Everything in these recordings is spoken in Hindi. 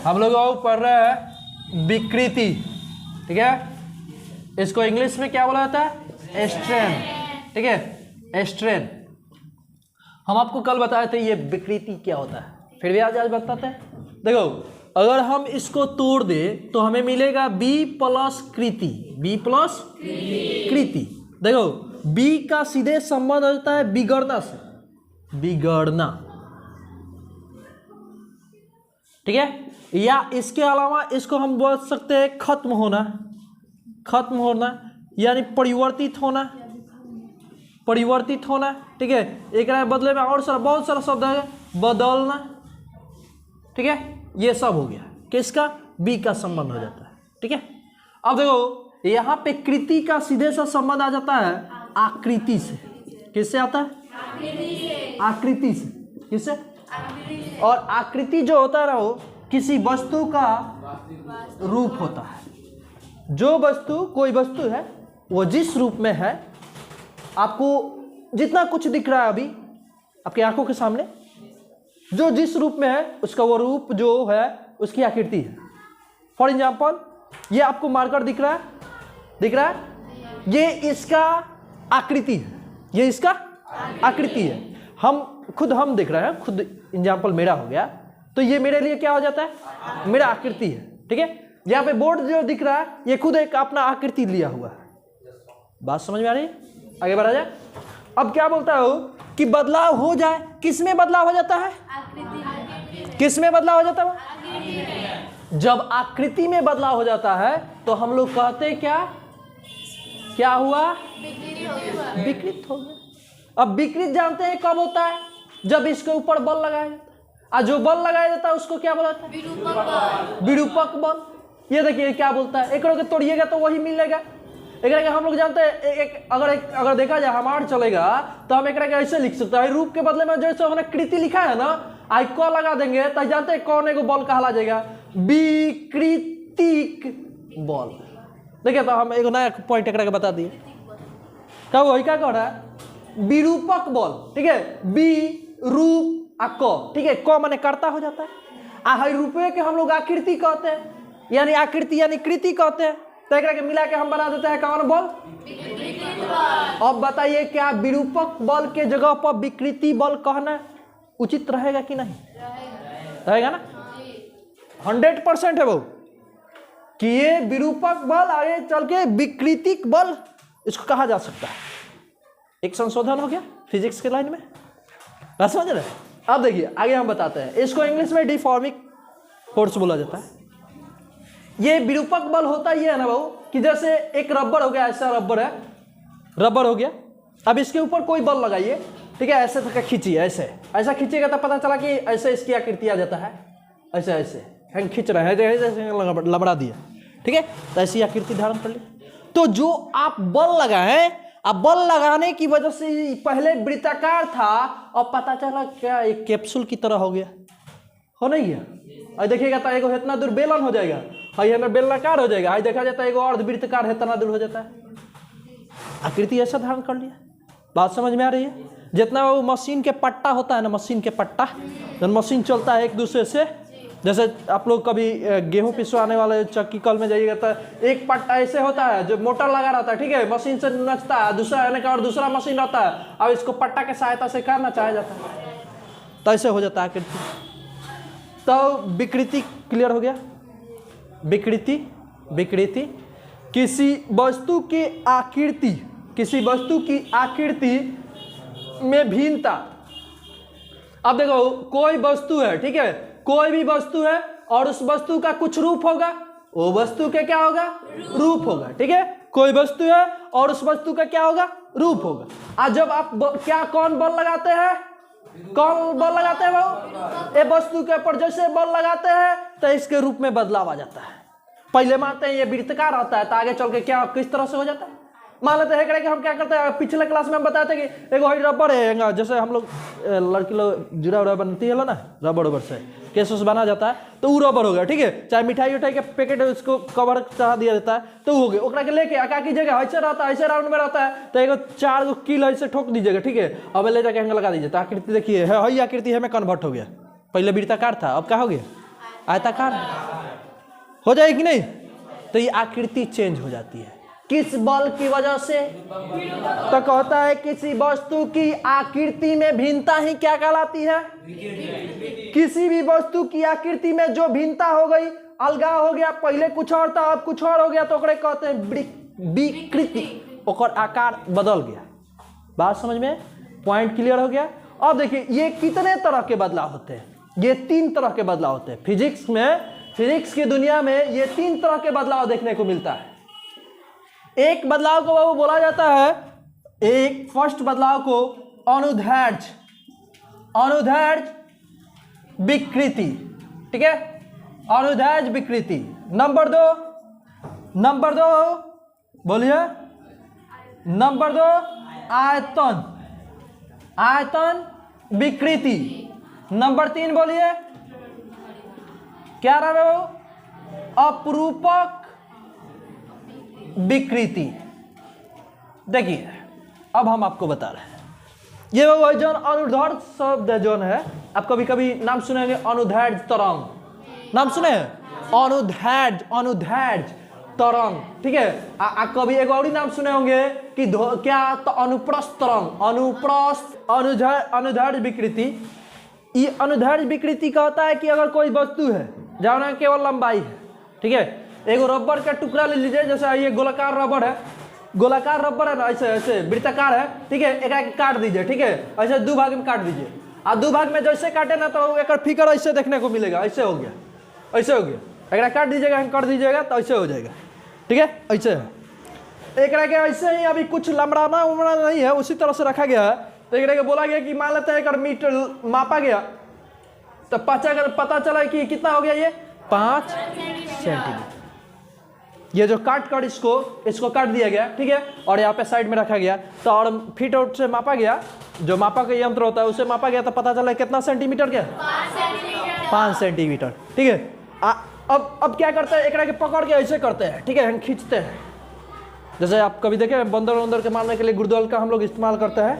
हम लोग पढ़ रहे हैं विकृति, ठीक है। इसको इंग्लिश में क्या बोला जाता है? स्ट्रेन, ठीक है, स्ट्रेन। हम आपको कल बताए थे ये विकृति क्या होता है, फिर भी आज बताते हैं। देखो अगर हम इसको तोड़ दे तो हमें मिलेगा b प्लस कृति, b प्लस कृति। देखो b का सीधे संबंध होता है बिगड़ना से, बिगड़ना, ठीक है। या इसके अलावा इसको हम बोल सकते हैं खत्म होना, खत्म होना यानी परिवर्तित होना, परिवर्तित होना, ठीक है। एक बदले में और सारा बहुत सारा शब्द है, बदलना, ठीक है। ये सब हो गया किसका? बी का संबंध हो जाता है, ठीक है। अब देखो यहाँ पे कृति का सीधे सा संबंध आ जाता है आकृति से। किससे आता है? आकृति से। किससे? और आकृति जो होता है ना वो किसी वस्तु का रूप होता है। जो वस्तु, कोई वस्तु है वो जिस रूप में है, आपको जितना कुछ दिख रहा है अभी आपकी आंखों के सामने, जो जिस रूप में है उसका वो रूप जो है उसकी आकृति है। फॉर एग्जाम्पल ये आपको मार्कर दिख रहा है, दिख रहा है, ये इसका आकृति है, ये इसका आकृति है। हम दिख रहे हैं, खुद एग्जाम्पल मेरा हो गया, तो ये मेरे लिए क्या हो जाता है? मेरा आकृति है, ठीक है। यहाँ पे बोर्ड जो दिख रहा है ये खुद एक अपना आकृति लिया हुआ है। बात समझ में आ रही है? आगे बढ़ा जाए। अब क्या बोलता है वो कि बदलाव हो जाए, किस में बदलाव हो जाता है? किस में बदलाव हो जाता है? जब आकृति में बदलाव हो जाता है तो हम लोग कहते हैं क्या हुआ? विकृत हो गया। अब विकृत जानते हैं कब होता है? जब इसके ऊपर बल लगाया जाता है, और जो बल लगाया जाता है उसको क्या बोला जाता है? विरूपक बल। ये देखिए क्या बोलता है, एक के तोड़िएगा तो वही मिलेगा। एक हम लोग जानते हैं अगर देखा जाए हमार चलेगा तो हम एक ऐसे लिख सकते हैं, रूप के बदले में जैसे हमने कृति लिखा है ना, आई क लगा देंगे तो जानते हैं कौन एगो बल कहला जाएगा? विकृतिक बल। देखिए तो हम एगो नया पॉइंट एक बता दिए, क्या वही क्या कह रहा है? विरूपक बल, ठीक है। विरूप आ क, ठीक है, क माने कर्ता हो जाता है। आ रूपये के हम लोग आकृति कहते हैं, यानी आकृति यानी कृति कहते हैं। तो एक मिला के हम बना देते हैं कौन बल? अब बताइए क्या विरूपक बल के जगह पर विकृति बल कहना उचित रहेगा कि नहीं? रहेगा ना? 100% है वो कि ये विरूपक बल आगे चल के विकृतिक बल इसको कहा जा सकता है। एक संशोधन हो गया फिजिक्स के लाइन में, बात समझ रहे? अब देखिए आगे हम बताते हैं, इसको इंग्लिश में डिफॉर्मिक फोर्स बोला जाता है। ये विरूपक बल होता ही है ना भाऊ कि जैसे एक रबर हो गया, ऐसा रबर है, रबर हो गया, अब इसके ऊपर कोई बल लगाइए, ठीक है, ऐसे तक खींचिए, ऐसे ऐसा खींचिएगा तो पता चला कि ऐसे इसकी आकृति आ जाता है। ऐसे ऐसे हम खींच रहे हैं, ऐसे लबड़ा दिया, ठीक है, तो ऐसी आकृति धारण कर ली। तो जो आप बल लगाए, अब बल लगाने की वजह से पहले वृत्ताकार था और पता चला क्या एक कैप्सूल की तरह हो गया, हो नहीं गया? और देखिएगा तो एगो इतना दूर बेलन हो जाएगा, हाई हमें बेलनाकार हो जाएगा, हाई देखा जाता है एगो अर्धवृत्ताकार है, इतना दूर हो जाता है। आकृति ऐसा धारण कर लिया। बात समझ में आ रही है? जितना वो मशीन के पट्टा होता है ना, मशीन के पट्टा, जब मशीन चलता है एक दूसरे से, जैसे आप लोग कभी गेहूं पिसवाने वाले चक्की कल में जाइएगा तो एक पट्टा ऐसे होता है जो मोटर लगा रहता है, ठीक है, मशीन से नचता है, दूसरा आने का और दूसरा मशीन रहता है, अब इसको पट्टा के सहायता से करना चाहा जाता है, तो ऐसे हो जाता है आकृति। तो विकृति क्लियर हो गया? विकृति, विकृति किसी वस्तु की आकृति, किसी वस्तु की आकृति में भिन्नता। अब देखो कोई वस्तु है, ठीक है, कोई भी वस्तु है और उस वस्तु का कुछ रूप होगा, वो वस्तु के क्या होगा? रूप होगा, ठीक है। कोई वस्तु है और उस वस्तु का क्या होगा? रूप होगा। आज जब आप क्या कौन बल लगाते हैं? कौन बल लगाते हैं वो? ये वस्तु के ऊपर जैसे बल लगाते हैं तो इसके रूप में बदलाव आ जाता है। पहले मानते हैं ये वृत्ताकार आता है, तो आगे चल के क्या किस तरह से हो जाता है? मान लेते हैं कि हम क्या करते हैं, पिछले क्लास में हम बताते थे कि एगो रबर है, जैसे हम लोग लड़की लोग जुड़ा उड़ा बनती है ना, रबर से केस बना जाता है, तो वो रबर हो गया, ठीक है। चाहे मिठाई उठाई के पैकेट उसको कवर चढ़ा दिया जाता है तो हो गया। ओकरा के लेके आका कीजिएगा, ऐसे रहता है, ऐसे राउंड में रहता है, तो एगो 4 कील ऐसे ठोक दीजिएगा, ठीक है, अब ले जाके लगा दीजिए, तो आकृति देखिए है, आकृति हमें कन्वर्ट हो गया। पहले वृत्ताकार था, अब क्या हो गया? आयताकार हो जाएगी कि नहीं? तो ये आकृति चेंज हो जाती है किस बल की वजह से? तो कहता है किसी वस्तु की आकृति में भिन्नता ही क्या कहलाती है? किसी भी वस्तु की आकृति में जो भिन्नता हो गई, अलगाव हो गया, पहले कुछ और था अब कुछ और हो गया, तो ओकरे कहते हैं विकृति, ओकर आकार बदल गया। बात समझ में? पॉइंट क्लियर हो गया? अब देखिए ये कितने तरह के बदलाव होते हैं? ये 3 तरह के बदलाव होते हैं फिजिक्स में। फिजिक्स की दुनिया में ये 3 तरह के बदलाव देखने को मिलता है। एक बदलाव को वो बोला जाता है, एक फर्स्ट बदलाव को अनुदैर्ध्य विकृति, ठीक है, अनुदैर्ध्य विकृति। नंबर दो बोलिए, नंबर 2 आयतन विकृति। नंबर 3 बोलिए क्या रहा वो? अपरूपक विकृति। देखिए अब हम आपको बता रहे हैं, ये वो जो अनुदैर्ध्य शब्द जो है, आप कभी कभी नाम सुनेंगे अनुदैर्ध्य तरंग, नाम सुने हैं? अनुदैर्ध्य तरंग, ठीक है। कभी एक और ही नाम सुने होंगे कि क्या? तो अनुप्रस्थ तरंग, अनुदैर्ध्य विकृति। ये अनुदैर्ध्य विकृति कहता है कि अगर कोई वस्तु है जहाँ केवल लंबाई है, ठीक है, एक रबर का टुकड़ा ले लीजिए, जैसे ये गोलाकार रबर है, गोलाकार रबर है ना, ऐसे ऐसे वृत्ताकार है, ठीक है, एक काट दीजिए, ठीक है, ऐसे 2 भाग में काट दीजिए, और 2 भाग में जैसे काटे ना तो एक फिगर ऐसे देखने को मिलेगा, ऐसे हो गया, ऐसे हो गया। एक काट दीजिएगा, कर दीजिएगा तो ऐसे हो जाएगा, ठीक है, ऐसे है। एक के ऐसे ही अभी कुछ लंबड़ा उमड़ा नहीं है, उसी तरह से रखा गया है। तो एक बोला गया कि मान लेते हैं 1 मीटर मापा गया, तो पता चला कि कितना हो गया, ये 5 सेंटीमीटर। ये जो काट कर इसको काट दिया गया, ठीक है, और यहाँ पे साइड में रखा गया, तो और फीट आउट से मापा गया, जो मापा का यंत्र होता है उससे मापा गया, तो पता चला कितना सेंटीमीटर क्या? 5 सेंटीमीटर, ठीक है। अब क्या करते हैं, एक के पकड़ के ऐसे करते हैं, ठीक है, हम खींचते हैं। जैसे आप कभी देखे बंदर के मारने के लिए गुड़दौल का हम लोग इस्तेमाल करते हैं,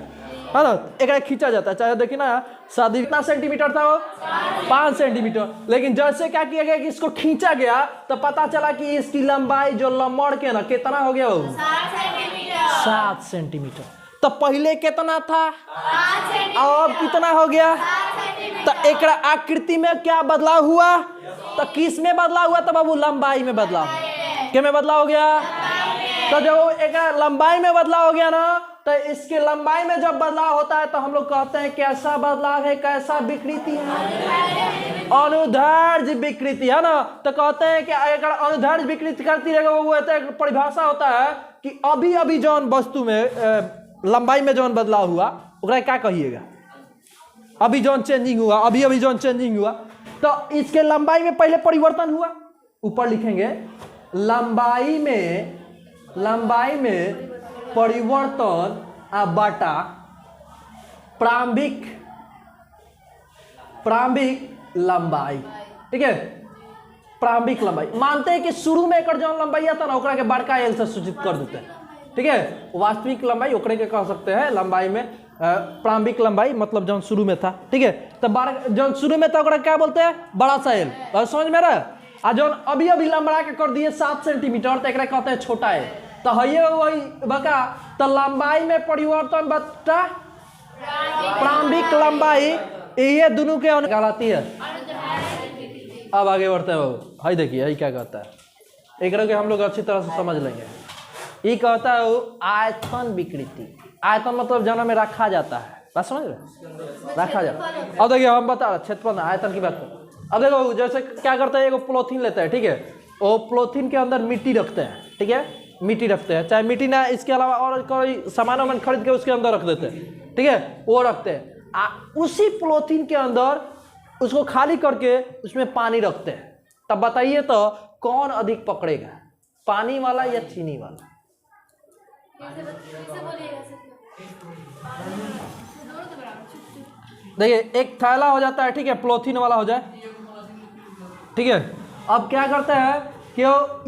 है ना, एक खींचा जाता है। चाहे देखिए ना शादी कितना सेंटीमीटर था वो? 5 सेंटीमीटर। लेकिन जैसे क्या किया गया कि इसको खींचा गया तो पता चला कि इसकी लंबाई जो लंबड़ के ना कितना हो गया वो? 7 सेंटीमीटर। तो पहले कितना था, अब कितना हो गया? तो एक आकृति में क्या बदलाव हुआ? तो किस में बदलाव हुआ? तो बाबू लंबाई में बदलाव। क्या में बदलाव हो गया? तो जब एक लंबाई में बदलाव हो गया ना, तो इसके लंबाई में जब बदलाव होता है तो हम लोग कहते हैं कैसा बदलाव है, कैसा विकृति है? अनुदैर्ध्य विकृति, है ना। तो कहते हैं कि अगर अनुदैर्ध्य विकृति करती रहेगा, वो एक परिभाषा होता है कि अभी अभी जौन वस्तु में लंबाई में जौन बदलाव हुआ ओकरा क्या कहिएगा? अभी जौन चेंजिंग हुआ, अभी अभी जौन चेंजिंग हुआ, तो इसके लंबाई में पहले परिवर्तन हुआ। ऊपर लिखेंगे लंबाई में परिवर्तन बटा प्रारंभिक लंबाई, ठीक है। प्रारंभिक लंबाई मानते हैं कि शुरू में एक जौन लंबाई आता ना ओकरा के बड़का एल से सूचित कर देते हैं, ठीक है। वास्तविक लंबाई ओकरे के कह सकते हैं लंबाई में प्रारंभिक लंबाई, मतलब जौन शुरू में था, ठीक है। तो जौन शुरू में था ओकरा क्या बोलते हैं? बड़ा सा एल। और समझ में रहा? आ जौन अभी अभी लंबड़ा के कर दिए 7 सेंटीमीटर, तो एकरा कहते हैं छोटा एल। तो है वही बका, तो लंबाई में परिवर्तन बटा प्रारंभिक लंबाई, ये दोनों के कहलाती है। अब आगे बढ़ते हैं बाबू, हाई देखिए यही क्या कहता है, एक के हम लोग अच्छी तरह से समझ लेंगे। ये कहता है आयतन विकृति। आयतन मतलब जना में रखा जाता है, बात समझ रहे? रखा जाता है। अब देखिए हम बता रहे क्षेत्रफल आयतन की बात करें। अब देखो जैसे क्या करते हैं, एगो पॉलीथीन लेते हैं, ठीक है, वो पॉलीथीन के अंदर मिट्टी रखते हैं, ठीक है, मिट्टी रखते हैं, चाहे मिट्टी ना इसके अलावा और कोई सामान वामान खरीद के उसके अंदर रख देते हैं, ठीक है, वो रखते हैं। उसी पॉलीथीन के अंदर उसको खाली करके उसमें पानी रखते हैं। तब बताइए तो कौन अधिक पकड़ेगा, पानी वाला या चीनी वाला? देखिए एक थैला हो जाता है, ठीक है, पॉलीथीन वाला हो जाए, ठीक है। अब क्या करते हैं कि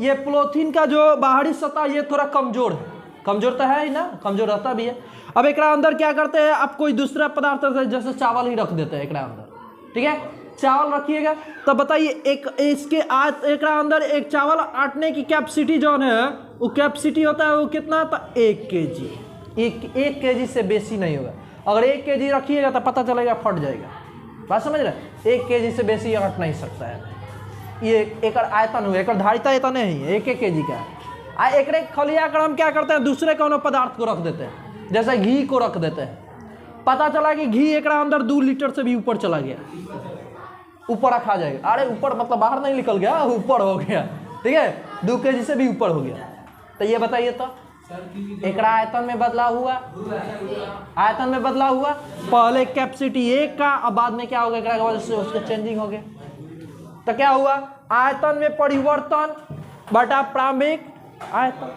ये पॉलीथीन का जो बाहरी सतह ये थोड़ा कमजोर है, कमजोर तो है ही ना, कमजोर रहता भी है। अब एक अंदर क्या करते हैं, आप कोई दूसरा पदार्थ जैसे चावल ही रख देते हैं एक अंदर, ठीक है। चावल रखिएगा तो बताइए एक इसके एक अंदर एक चावल आटने की कैपेसिटी जो है वो कैपेसिटी होता है वो कितना, तो 1 kg। एक kg से बेसी नहीं होगा। अगर 1 kg रखिएगा तो पता चलेगा फट जाएगा। बात समझ रहे, 1 kg से बेसी आट नहीं सकता है। ये एक आयतन हुआ, एक धारिता इतना नहीं है, 1 kg का है। एक खलिया कर हम क्या करते हैं, दूसरे कोनो पदार्थ को रख देते हैं, जैसे घी को रख देते हैं। पता चला कि घी एक अंदर 2 लीटर से भी ऊपर चला गया, ऊपर रखा जाएगा। अरे ऊपर मतलब बाहर नहीं निकल गया, ऊपर हो गया, ठीक है, 2 kg से भी ऊपर हो गया। तो ये बताइए तो एक आयतन में बदलाव हुआ, आयतन में बदलाव हुआ। पहले कैपेसिटी 1 का, अब बाद में क्या हो गया, वजह से उसके चेंजिंग हो गया। तो क्या हुआ, आयतन में परिवर्तन बटा प्रारंभिक आयतन।